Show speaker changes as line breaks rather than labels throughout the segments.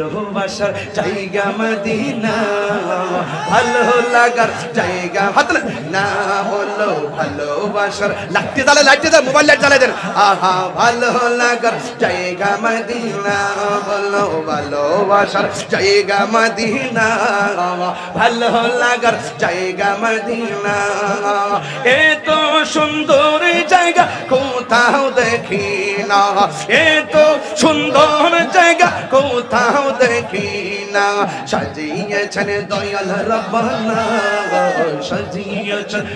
ভালোবাসার জায়গা মদিনা ভালো লাগার জায়গা হাতলে না বলো ভালোবাসার লাইট জ্বালে মোবাইল লাইট জ্বালে দেন আহা ভালো লাগার জায়গা মদিনা বলো ভালোবাসার জায়গা মদিনা ভালো লাগার জায়গা মদিনা এত সুন্দর জায়গা কোথাও দেখি না এত সুন্দর জায়গা কোথাও দেখি না সাজিয়েছেন দয়াল রব্বানা সাজিয়েছেন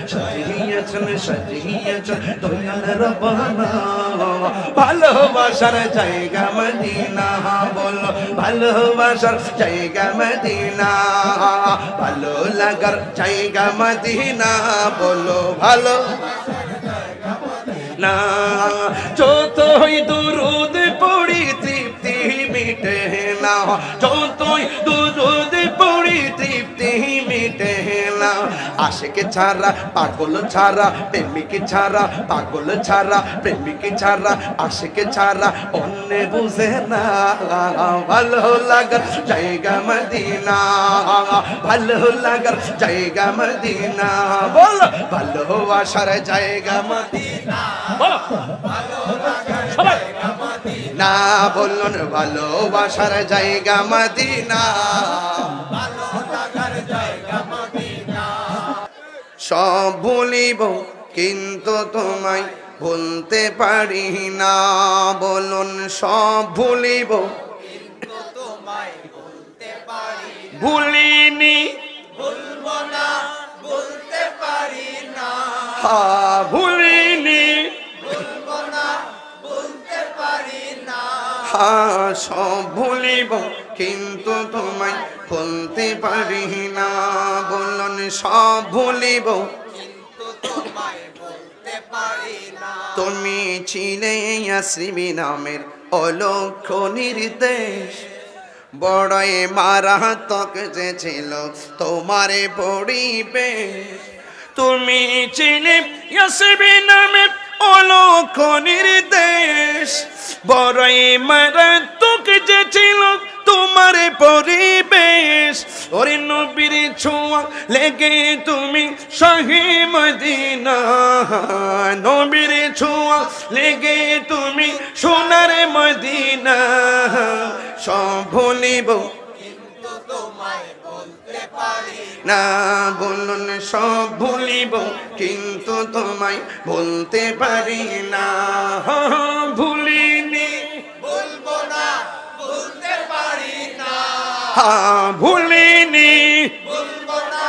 দয়াল রব্বানা ভালোবাসার জায়গা মদিনা বলো ভালোবাসার জায়গা মদিনা ভালো লাগার জায়গা মদিনা বলো ভালো না যতই দুরুদ পড়ি তৃপ্তি মিটে না যতই দুরুদ পড়ি তৃপ্তি মিটে না আশিক ছাড়া পাগল ছাড়া প্রেমিক ছাড়া পাগল ছাড়া প্রেমিক ছাড়া আশিক ছাড়া অন্য বুঝে না ভালো লাগার জায়গা মদিনা ভালো লাগার জায়গা মদিনা বল ভালোবাসার জায়গা মদিনা বলো সবাই না বলুন ভালোবাসার জায়গা মদিনা সব ভুলিব কিন্তু তোমায় ভুলতে পারি না বলুন সব ভুলিব কিন্তু তোমায় ভুলতে পারি ভুলিনি ভুলবো না ভুলতে পারি না ভুলিনি ভুলবো না ভুলতে পারি না সব ভুলিব কিন্তু তোমায় ভুলতে পারি না বলুন সব ভুলিব কিন্তু তোমায় ভুলতে পারি না তুমি ছিলে ইয়াসরিবি নামের অলক্ষ নির্দেশ বড়ই মারাত্মক যে ছিল তোমার পরিবেশ তুমি ছিলে ইয়াসরিবি নামের অলক্ষ নির্দেশ বড়ই মারাত্মক যে ছিল তোমার পরিবেশ ওরে নবীর ছোঁয়া লেগে তুমি শাহে মদিনা নবীর ছোঁয়া লেগে তুমি সোনার মদিনা সব ভুলিব কিন্তু তোমায় বলতে পারি না বলুন সব ভুলিব কিন্তু তোমায় বলতে পারি না ভুলিনি বলবো না ভুলতে পারি না ভুলিনি বলবো না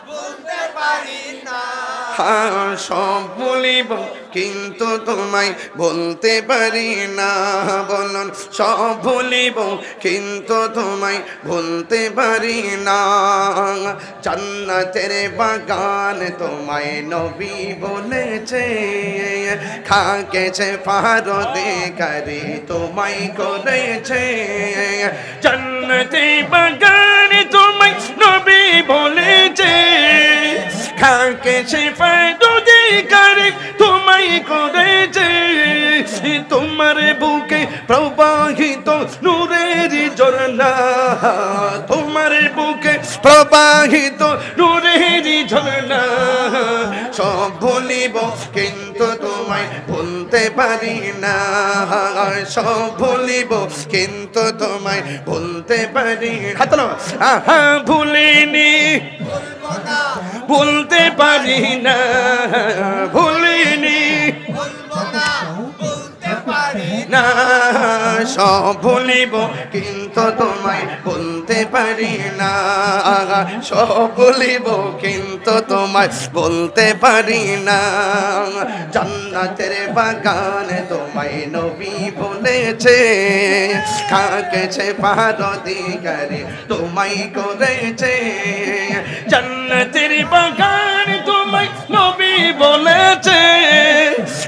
ভুলতে পারি না সব ভুলিব কিন্তু তোমায় বলতে পারি না বলুন সব ভুলিব কিন্তু তোমায় বলতে পারি না জান্নাতের বাগান তোমায় নবী বলেছে খাকেছে ফারদে করে তোমায় করেছে জান্নাতের বাগান তোমায় নবী বলেছে খাকেছে ফারদে করে তোমায় করেছে তোমার বুকে প্রবাহিত নূরের ঝরনা তোমার বুকে প্রবাহিত নূরের ঝরনা সব ভুলিব কিন্তু তোমায় ভুলতে পারি না সব ভুলিব কিন্তু তোমায় ভুলতে পারি ভুলিনি ভুলতে পারি না ভুলিনি না সব ভুলিব কিন্তু তোমায় বলতে পারি না সব ভুলিব কিন্তু তোমায় বলতে পারি না জান্নাতের বাগান তোমায় নবী বলেছে খাকেছে ফারদি করে তোমায় করেছে জান্নাতের বাগান তোমায় নবী বলেছে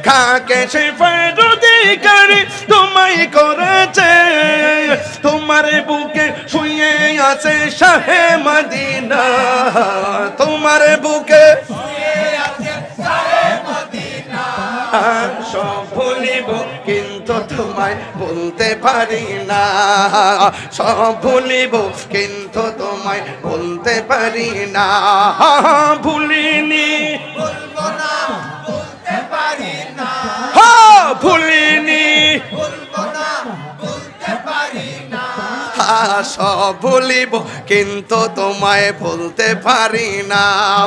খাকেছে ফারদি করে তোমায় করেছে তোমার বুকে শুয়ে আছে শাহে মদিনা তোমার বুকে শুয়ে আছে শাহে মদিনা সব ভুলিব কিন্তু তোমায়
তোমায় ভুলতে পারি না, সব ভুলিব কিন্তু তোমায় ভুলতে পারি না। ভুলিনি,
ভুলবো না, ভুলতে পারি না,
ভুলিনি,
ভুলবো না, ভুলতে পারি না,
সব ভুলিব কিন্তু তোমায় ভুলতে পারি না।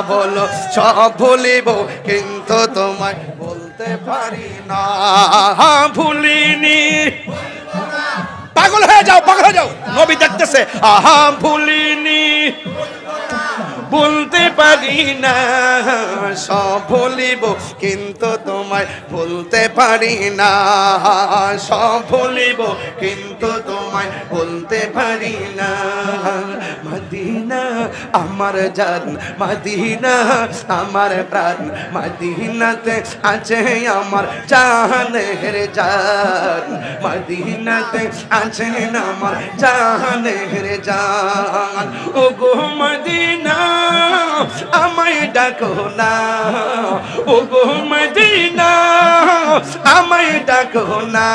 বলো সব ভুলিব কিন্তু তোমায় ভুলতে পারি না। ভুলিনি, পাগল হয়ে যাও, পাগল হয়ে যাও, নবী দেখতেছে। ভুলিনি, বলতে পারি না, সব ভুলিব কিন্তু তোমায় ভুলতে পারি না, সব ভুলিব কিন্তু তোমায় ভুলতে পারি না। মদিনা আমার জান, মদিনা আমার প্রাণ, মদিনাতে আছে আমার জানের জান, মদিনাতে আছে আমার জানের জান। ও গো মদিনা আমায় ডাকো না, ও গো মদিনা আমায় ডাকো না,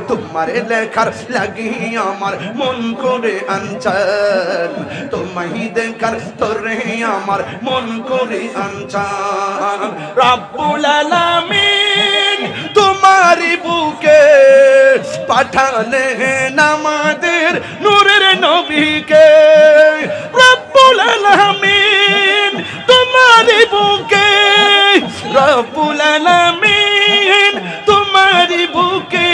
তোমার লেখার লাগি আমার মন করে আনচান, তোমায় দেখার তোরে আমার মন করে আনচান। রব্বুল আলামিন তোমারি বুকে পাঠালেন আমাদের নূরের নবীকে, রব্বুল আলামিন তোমারি বুকে, রব্বুল আলামিন তোমারি বুকে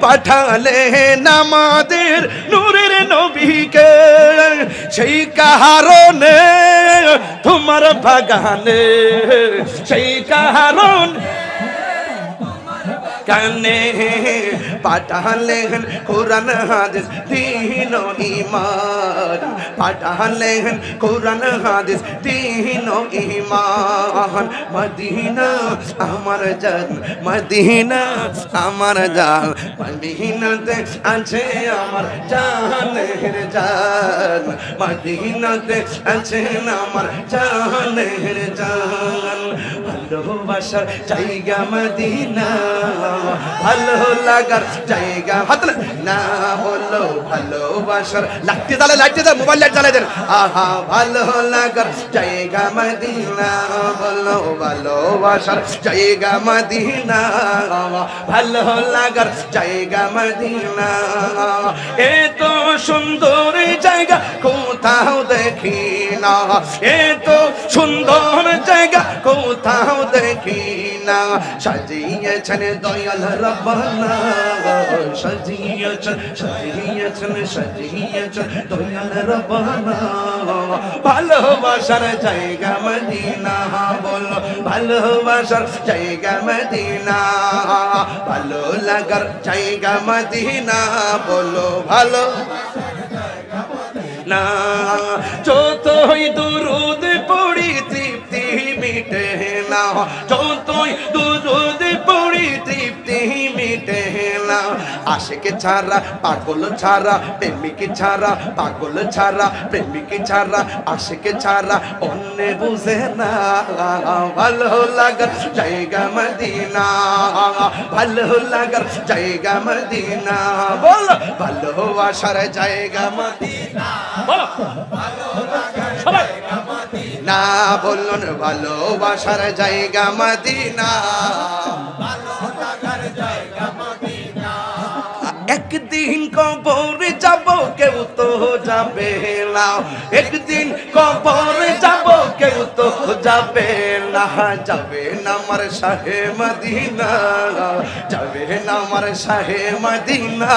পাঠালেন আমাদের নূরের নবীকে। সেই কারণে তোমার বাগানে, সেই কারণ কানে পাঠালেন কোরআন হাদিস দ্বীন ও ঈমান, পাঠালেন কোরআন হাদিস দ্বীন ও ঈমান। মদিনা আমার জান, মদিনা আমার জান, মদিনাতে আছে আমার জানের জান, মদিনাতে আছে আমার জানের জান। ভালোবাসার জায়গা মদিনা, ভালো লাগার জায়গা, হাত না হলো ভালোবাসার, লাইটে জ্বালে, লাইটে জ্বালে, মোবাইল লাইট জ্বালে দেন। ভালো লাগার জায়গা মদিনা, বলো ভালোবাসার জায়গা মদিনা, ভালো লাগার জায়গা মদিনা। এত সুন্দর জায়গা কোথাও দেখি না, এত সুন্দর জায়গা কোথাও দেখি না। সাজিয়েছেন দয়াল রব্বানা, সাজিয়েছেন, সাজিয়েছেন, সাজিয়েছেন দয়াল রব্বানা। ভালোবাসার জায়গা মদিনা, বলো ভালোবাসার জায়গা মদিনা, ভালো লাগার জায়গা মদিনা, বলো ভালো না। যতই দুরুদ পড়ি তৃপ্তি মিটে না, যতই দুরুদ পড়ি তৃপ্তি মিটে না। আশিক ছাড়া পাগল ছাড়া প্রেমিক ছাড়া, পাগল ছাড়া প্রেমিক ছাড়া, আশিক ছাড়া অন্য বুঝে না। ভালো লাগার জায়গা মদিনা, ভালো লাগার জায়গা মদিনা, বল ভালোবাসার জায়গা মদিনা, না বলুন ভালোবাসার জায়গা মদিনা। একদিন কবরে যাব কেউ তো যাবে না, একদিন কবরে যাব কেউ তো যাবে না, যাবে না আমার শাহে মদিনা, যাবে না আমার শাহে মদিনা।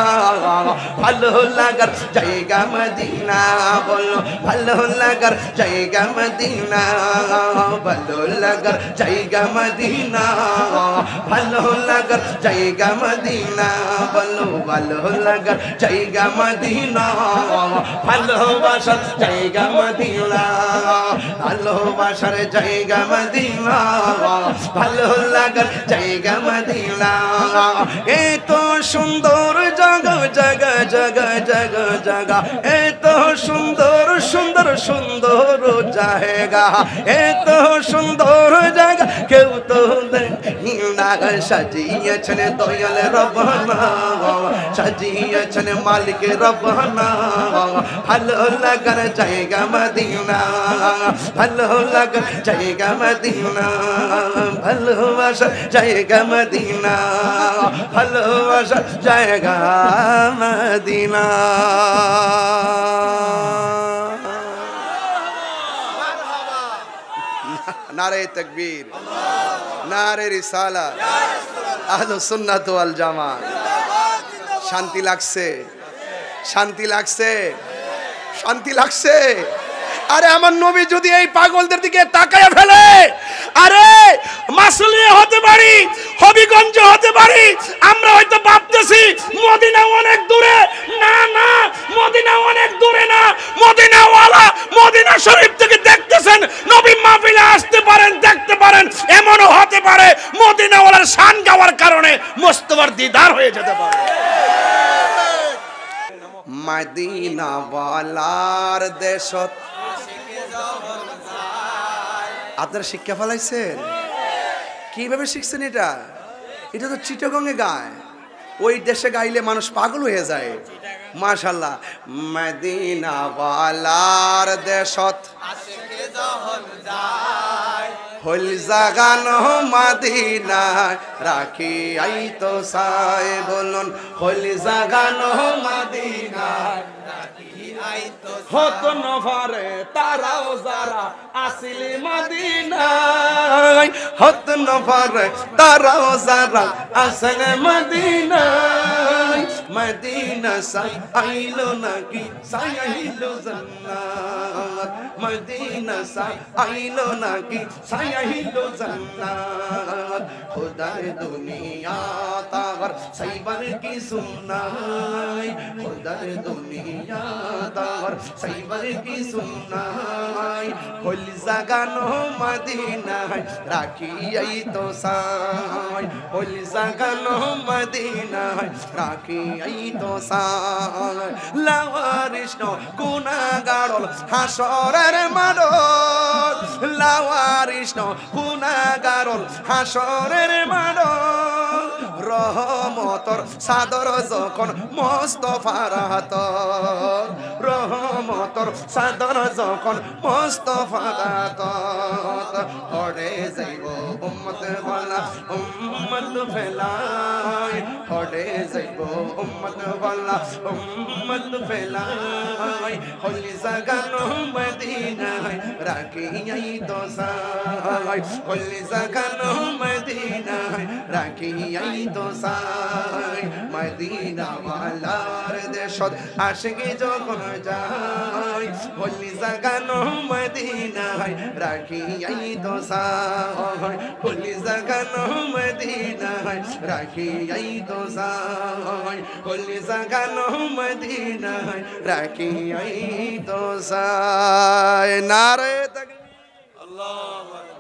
ভালো লাগার জায়গা মদিনা, বলো ভালো লাগার জায়গা মদিনা, ভালো লাগার জায়গা মদিনা, ভালো লাগার জায়গা মদিনা, বলো ভালো লাগার জায়গা মদিনা, ভালোবাসার জায়গা মদিনা, ভালোবাসার জায়গা মদিনা, ভালো লাগার জায়গা মদিনা। এত সুন্দর জায়গা জায়গা জায়গা জায়গা জায়গা, এত সুন্দর সুন্দর সুন্দর জায়গা, এত সুন্দর জায়গা কেউ তো দেখি না। সাজিয়েছেন দয়াল রব্বানা, সাজিয়েছেন মালিক রব্বানা, ভালো লাগার জায়গা মদিনা, ভালো লাগার জায়গা মদিনা, ভালোবাসার জায়গা মদিনা, ভালোবাসার জায়গা মদিনা। নারে তাকবীর, নারে রিসালাত, আহলুস সুন্নাত ওয়াল জামাত। শান্তি লাগছে, শান্তি লাগছে, শান্তি লাগছে। আরে আমার নবী যদি এই পাগলদের দিকে তাকায় ফেলে, আরে মাসুলিয়া হতে পারি, হবিগঞ্জ হতে পারি, আমরা হয়তো ভাবতেছি মদিনা অনেক দূরে। না না, মদিনা অনেক দূরে না, মদিনাওয়ালা মদিনা শরীফ থেকে দেখতেছেন, নবী মাহফিলে আসতে পারেন, দেখতে পারেন। এমনও হতে পারে মদিনাওয়ালার শান গাওয়ার কারণে মোস্তফার দিদার হয়ে যেতে পারে। মদিনাওয়ালার দেশত আপনারা শিক্ষা ফেলাইছেন? কিভাবে শিখছেন এটা? এটা তো চিটাগংয়ে গায়, ওই দেশে গাইলে মানুষ পাগল হয়ে যায়। মাশাআল্লাহ। মদিনাওয়ালার দেশত হল জাগানো মদিনা রাখি আই তো সাই, বলুন হল জাগানো মদিনা হত নফারে তারাও যারা আসিলি মদিনায়, হত নফারে তারাও যারা আসলে মদিনায়। মদিনা সাই আইলো নাকি সাই আইলো জান্নাত, মদিনা সাই আইলো নাকি সাই আইলো জান্নাত। খুদার দুনিয়া তাগর সাইবার কি সুন্নাই, খুদার দুনিয়া তাগর সাইবার কি সুন্নাই। হল জাগানো মদিনায় রাখি আই তো সাই, হল জাগানো মদিনায় রাখি আই তো সাই। লাওয়ারিশ গুনাহগার হাসরের মানব, লাওয়ারিশ গুনাহগার হাসরের মানব। রহমতর সাদর যখন মোস্তফার হাত, রহমতর সাদর যখন মোস্তফার হাত। হরে যাইব উম্মত বলা উম্মত ফেলাই, হরে যাইব উম্মত বলা উম্মত ফেলাই। হলি জাগানো মদিনায় রাখি আই তো সাই, হলি জাগানো মদিনায় রাখি আই তো সাই। মদিনাওয়ালার দেশত আশিকি যখন যাই, হলি জাগানো মদিনায় রাখি আই তো সাই, হলি জাগানো মদিনায় রাখি আই তো সাই, হলি জাগানো মদিনায় রাখি আই তো সাই। নারে তাকবীর, আল্লাহু আকবার।